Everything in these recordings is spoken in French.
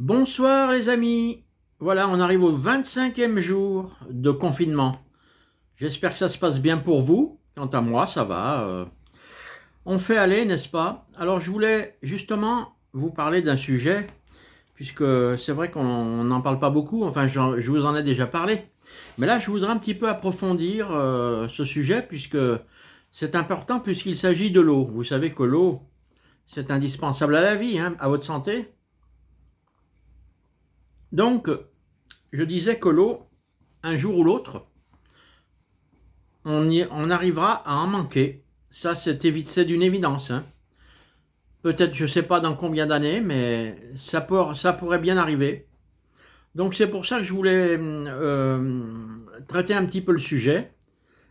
Bonsoir les amis. Voilà, on arrive au 25e jour de confinement. J'espère que ça se passe bien pour vous. Quant à moi, ça va. On fait aller, n'est-ce pas? Alors je voulais justement vous parler d'un sujet, puisque c'est vrai qu'on n'en parle pas beaucoup. Enfin, je vous en ai déjà parlé. Mais là, je voudrais un petit peu approfondir ce sujet, puisque c'est important, puisqu'il s'agit de l'eau. Vous savez que l'eau, c'est indispensable à la vie, hein, à votre santé. Donc, je disais que l'eau, un jour ou l'autre, on arrivera à en manquer. Ça, c'est d'une évidence, hein. Peut-être, je ne sais pas dans combien d'années, mais ça pourrait bien arriver. Donc, c'est pour ça que je voulais traiter un petit peu le sujet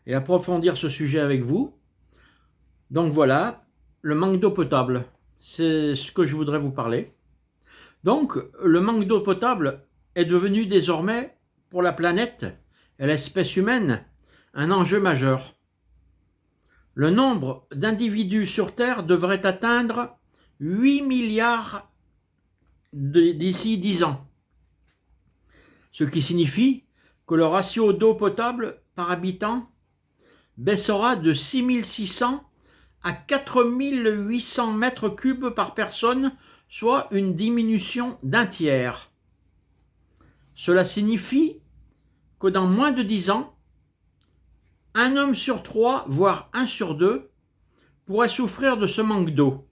et approfondir ce sujet avec vous. Donc voilà, le manque d'eau potable, c'est ce que je voudrais vous parler. Donc, le manque d'eau potable est devenu désormais, pour la planète et l'espèce humaine, un enjeu majeur. Le nombre d'individus sur Terre devrait atteindre 8 milliards d'ici 10 ans, ce qui signifie que le ratio d'eau potable par habitant baissera de 6600 à 4800 mètres cubes par personne, soit une diminution d'un tiers. Cela signifie que dans moins de 10 ans, un homme sur 3, voire 1 sur 2, pourrait souffrir de ce manque d'eau.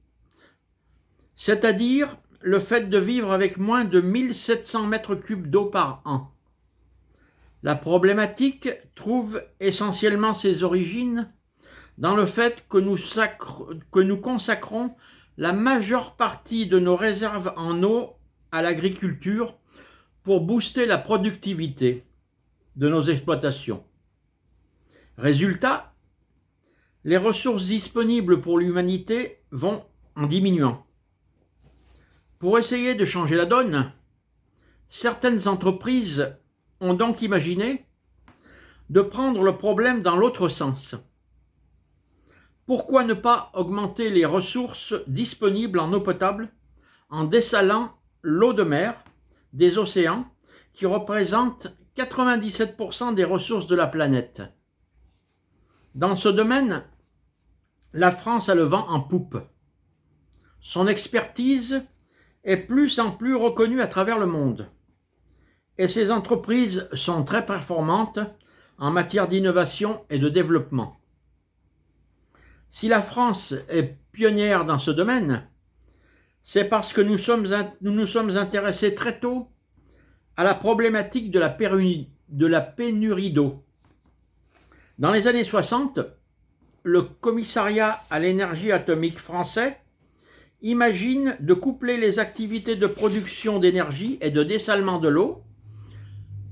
C'est-à-dire le fait de vivre avec moins de 1700 mètres cubes d'eau par an. La problématique trouve essentiellement ses origines dans le fait que nous consacrons la majeure partie de nos réserves en eau à l'agriculture pour booster la productivité de nos exploitations. Résultat, les ressources disponibles pour l'humanité vont en diminuant. Pour essayer de changer la donne, certaines entreprises ont donc imaginé de prendre le problème dans l'autre sens. Pourquoi ne pas augmenter les ressources disponibles en eau potable en dessalant l'eau de mer, des océans, qui représentent 97% des ressources de la planète? Dans ce domaine, la France a le vent en poupe. Son expertise est plus en plus reconnue à travers le monde. Et ses entreprises sont très performantes en matière d'innovation et de développement. Si la France est pionnière dans ce domaine, c'est parce que nous nous sommes intéressés très tôt à la problématique de la pénurie d'eau. Dans les années 60, le Commissariat à l'énergie atomique français imagine de coupler les activités de production d'énergie et de dessalement de l'eau,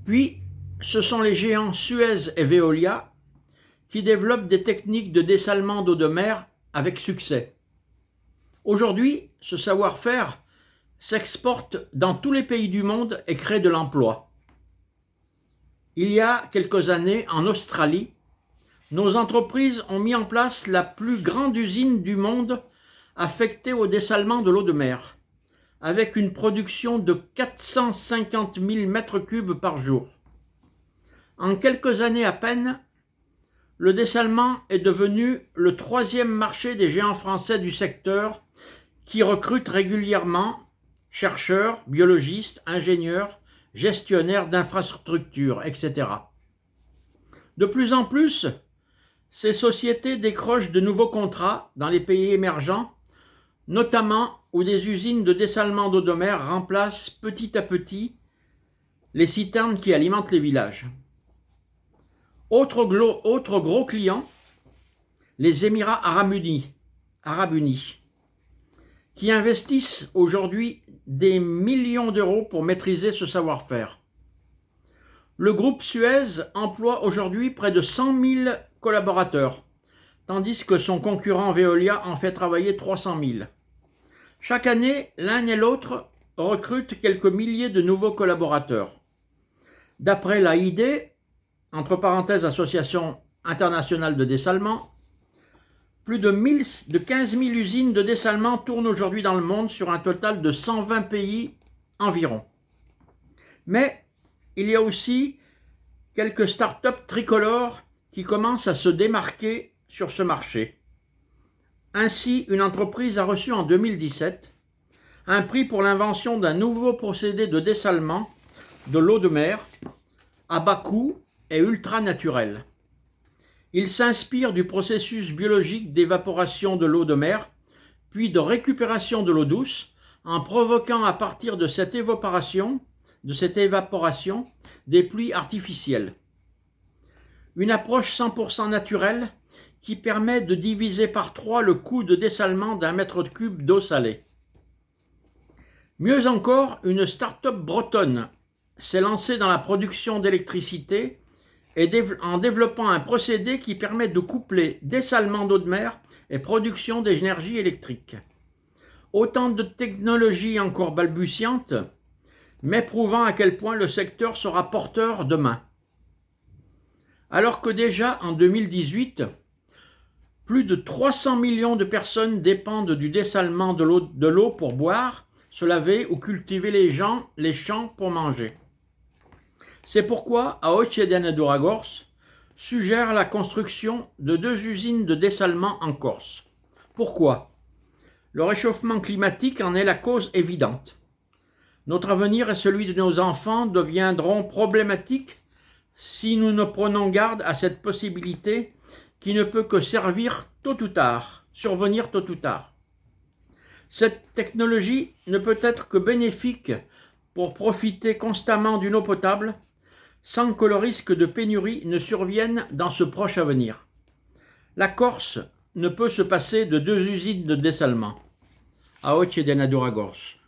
puis ce sont les géants Suez et Veolia qui développent des techniques de dessalement d'eau de mer avec succès. Aujourd'hui, ce savoir-faire s'exporte dans tous les pays du monde et crée de l'emploi. Il y a quelques années, en Australie, nos entreprises ont mis en place la plus grande usine du monde affectée au dessalement de l'eau de mer, avec une production de 450 000 mètres cubes par jour. En quelques années à peine, le dessalement est devenu le 3e marché des géants français du secteur qui recrutent régulièrement chercheurs, biologistes, ingénieurs, gestionnaires d'infrastructures, etc. De plus en plus, ces sociétés décrochent de nouveaux contrats dans les pays émergents, notamment où des usines de dessalement d'eau de mer remplacent petit à petit les citernes qui alimentent les villages. Autre gros client, les Émirats arabes unis, qui investissent aujourd'hui des millions d'euros pour maîtriser ce savoir-faire. Le groupe Suez emploie aujourd'hui près de 100 000 collaborateurs, tandis que son concurrent Veolia en fait travailler 300 000. Chaque année, l'un et l'autre recrutent quelques milliers de nouveaux collaborateurs. D'après l'AID, entre parenthèses Association internationale de dessalement, plus de 15 000 usines de dessalement tournent aujourd'hui dans le monde sur un total de 120 pays environ. Mais il y a aussi quelques startups tricolores qui commencent à se démarquer sur ce marché. Ainsi, une entreprise a reçu en 2017 un prix pour l'invention d'un nouveau procédé de dessalement de l'eau de mer à bas coût et ultra naturel. Il s'inspire du processus biologique d'évaporation de l'eau de mer, puis de récupération de l'eau douce, en provoquant à partir de cette évaporation des pluies artificielles. Une approche 100% naturelle qui permet de diviser par 3 le coût de dessalement d'un mètre cube d'eau salée. Mieux encore, une start-up bretonne s'est lancée dans la production d'électricité en développant un procédé qui permet de coupler dessalement d'eau de mer et production d'énergie électrique. Autant de technologies encore balbutiantes, mais prouvant à quel point le secteur sera porteur demain. Alors que déjà en 2018, plus de 300 millions de personnes dépendent du dessalement de l'eau pour boire, se laver ou cultiver les champs pour manger. C'est pourquoi Ahoce d'Eneduragors suggère la construction de 2 usines de dessalement en Corse. Pourquoi ? Le réchauffement climatique en est la cause évidente. Notre avenir et celui de nos enfants deviendront problématiques si nous ne prenons garde à cette possibilité qui ne peut que survenir tôt ou tard. Cette technologie ne peut être que bénéfique pour profiter constamment d'une eau potable sans que le risque de pénurie ne survienne dans ce proche avenir. La Corse ne peut se passer de 2 usines de dessalement. Ahoce d'Eneduragors.